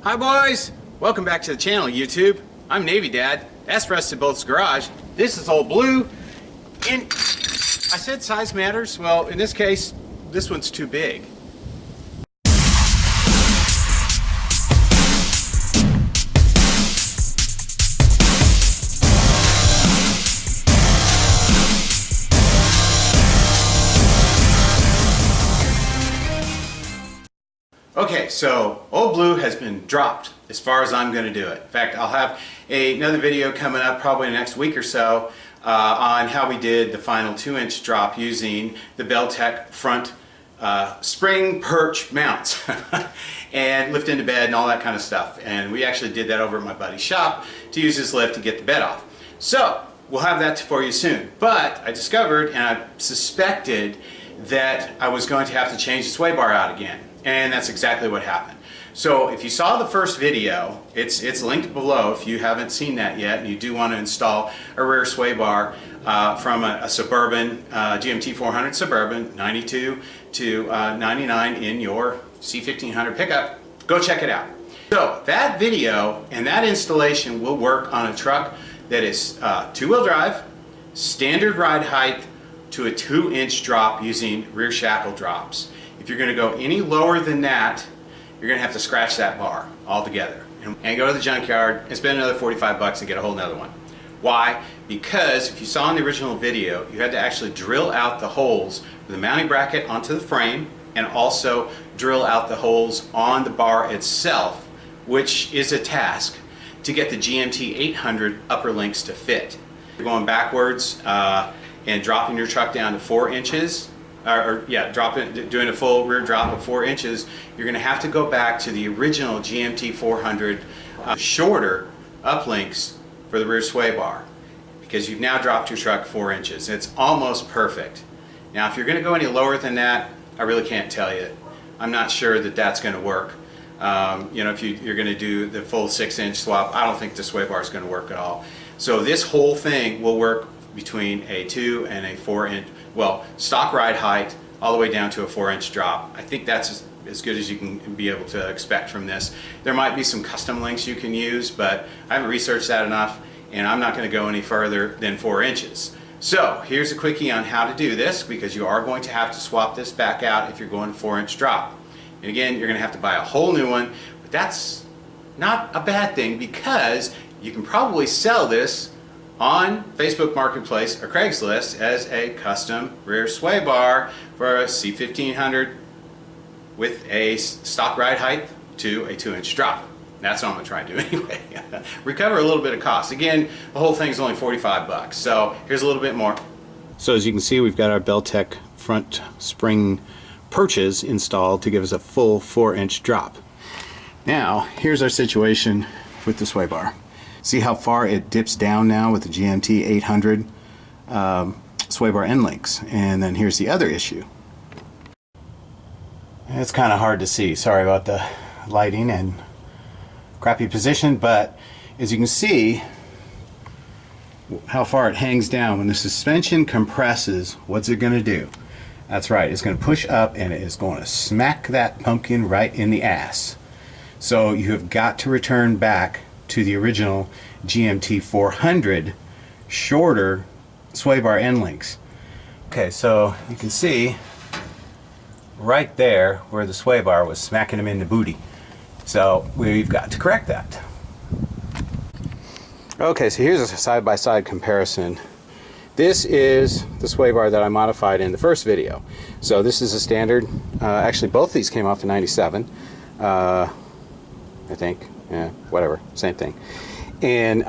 Hi boys! Welcome back to the channel, YouTube. I'm Navy Dad. That's Rusted Bolts Garage. This is Old Blue. And I said size matters. Well, in this case, this one's too big. Okay, so Old Blue has been dropped as far as I'm going to do it. In fact, I'll have another video coming up probably in the next week or so on how we did the final 2-inch drop using the Beltec front spring perch mounts and lift into bed and all that kind of stuff. And we actually did that over at my buddy's shop to use his lift to get the bed off. So we'll have that for you soon. But I discovered and I suspected that I was going to have to change the sway bar out again. And that's exactly what happened. So if you saw the first video, it's linked below if you haven't seen that yet and you do want to install a rear sway bar from a Suburban, GMT 400 Suburban, 92 to 99 in your C1500 pickup, go check it out. So that video and that installation will work on a truck that is 2-wheel drive, standard ride height to a 2-inch drop using rear shackle drops. If you're going to go any lower than that, you're going to have to scratch that bar altogether and go to the junkyard and spend another 45 bucks and get a whole nother one. Why? Because if you saw in the original video, you had to actually drill out the holes for the mounting bracket onto the frame and also drill out the holes on the bar itself, which is a task to get the GMT 800 upper links to fit. You're going backwards and dropping your truck down to 4 inches. Doing a full rear drop of 4 inches, you're going to have to go back to the original GMT 400 shorter uplinks for the rear sway bar because you've now dropped your truck 4 inches. It's almost perfect. Now if you're going to go any lower than that, I really can't tell you. I'm not sure that that's going to work. You know, if you're going to do the full 6-inch swap, I don't think the sway bar is going to work at all. So this whole thing will work between a 2 and a 4-inch, well, stock ride height all the way down to a 4-inch drop. I think that's as good as you can be able to expect from this. There might be some custom links you can use, but I haven't researched that enough and I'm not going to go any further than 4 inches. So here's a quickie on how to do this because you are going to have to swap this back out if you're going 4-inch drop. And again, you're going to have to buy a whole new one, but that's not a bad thing because you can probably sell this on Facebook Marketplace or Craigslist as a custom rear sway bar for a C1500 with a stock ride height to a 2-inch drop. That's what I'm going to try to do anyway. Recover a little bit of cost. Again, the whole thing is only 45 bucks. So here's a little bit more. So as you can see, we've got our Beltec front spring perches installed to give us a full 4-inch drop. Now, here's our situation with the sway bar. See how far it dips down now with the GMT 800 sway bar end links. And then here's the other issue. It's kind of hard to see. Sorry about the lighting and crappy position, but as you can see how far it hangs down. When the suspension compresses, what's it going to do? That's right, it's going to push up and it is going to smack that pumpkin right in the ass. So you have got to return back to the original GMT 400 shorter sway bar end links. Okay, so you can see right there where the sway bar was smacking him in the booty. So we've got to correct that. Okay, so here's a side-by-side comparison. This is the sway bar that I modified in the first video. So this is a standard, actually both these came off the 97, I think. Yeah, whatever, same thing. And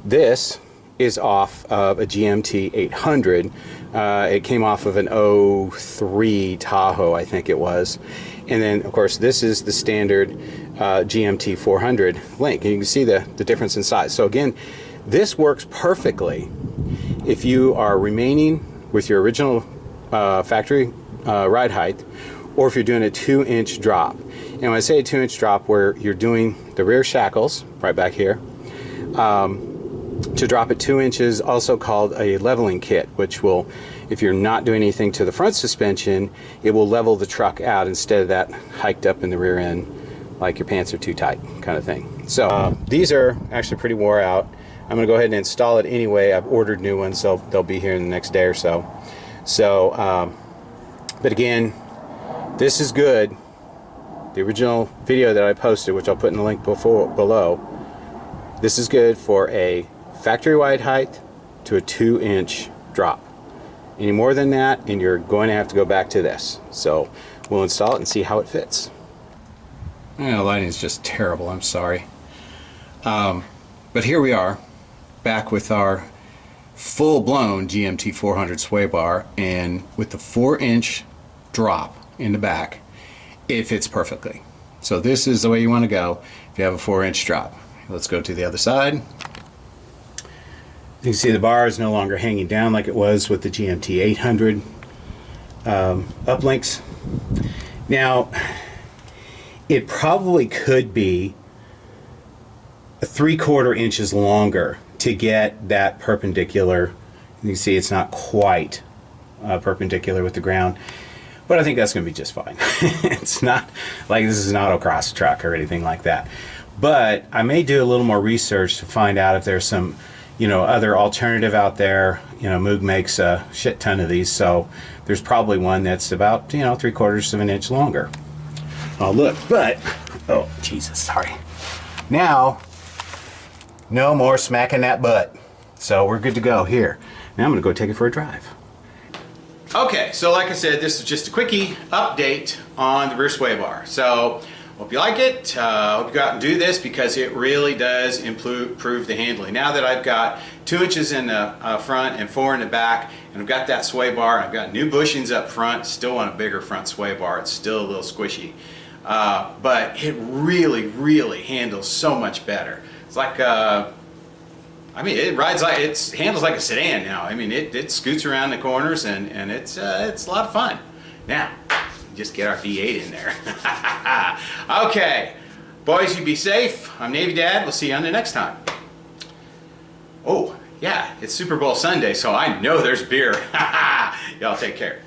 this is off of a GMT 800. It came off of an 03 Tahoe, I think it was. And then, of course, this is the standard GMT 400 link. And you can see the difference in size. So again, this works perfectly if you are remaining with your original factory ride height, or if you're doing a 2-inch drop. And when I say a 2-inch drop, where you're doing the rear shackles right back here, to drop at 2 inches, also called a leveling kit, which will, if you're not doing anything to the front suspension, it will level the truck out instead of that hiked up in the rear end like your pants are too tight kind of thing. So these are actually pretty wore out. I'm going to go ahead and install it anyway. I've ordered new ones, so they'll be here in the next day or so. But again, this is good. The original video that I posted, which I'll put in the link below, this is good for a factory wide height to a 2-inch drop. Any more than that, and you're going to have to go back to this. So we'll install it and see how it fits. The lighting is just terrible, I'm sorry. But here we are, back with our full-blown GMT 400 sway bar, and with the 4-inch drop in the back, it fits perfectly. So this is the way you want to go if you have a 4-inch drop. Let's go to the other side. You can see the bar is no longer hanging down like it was with the GMT 800 uplinks. Now, it probably could be 3/4 inches longer to get that perpendicular. You can see it's not quite perpendicular with the ground, but I think that's going to be just fine. It's not like this is an autocross truck or anything like that. But I may do a little more research to find out if there's some, other alternative out there. Moog makes a shit ton of these, so there's probably one that's about, 3/4 of an inch longer. Oh, look, but, oh, Jesus, sorry. Now, no more smacking that butt. So we're good to go here. Now I'm gonna go take it for a drive. Okay, so like I said, this is just a quickie update on the rear sway bar. So, hope you like it. Hope you go out and do this because it really does improve the handling. Now that I've got 2 inches in the front and 4 in the back, and I've got that sway bar, and I've got new bushings up front, still want a bigger front sway bar. It's still a little squishy. But it really handles so much better. It's like, it rides like, it handles like a sedan now. It scoots around the corners and it's a lot of fun. Now, just get our V8 in there. Okay, boys, you be safe. I'm Navy Dad. We'll see you on the next time. Oh, yeah, it's Super Bowl Sunday, so I know there's beer. Y'all take care.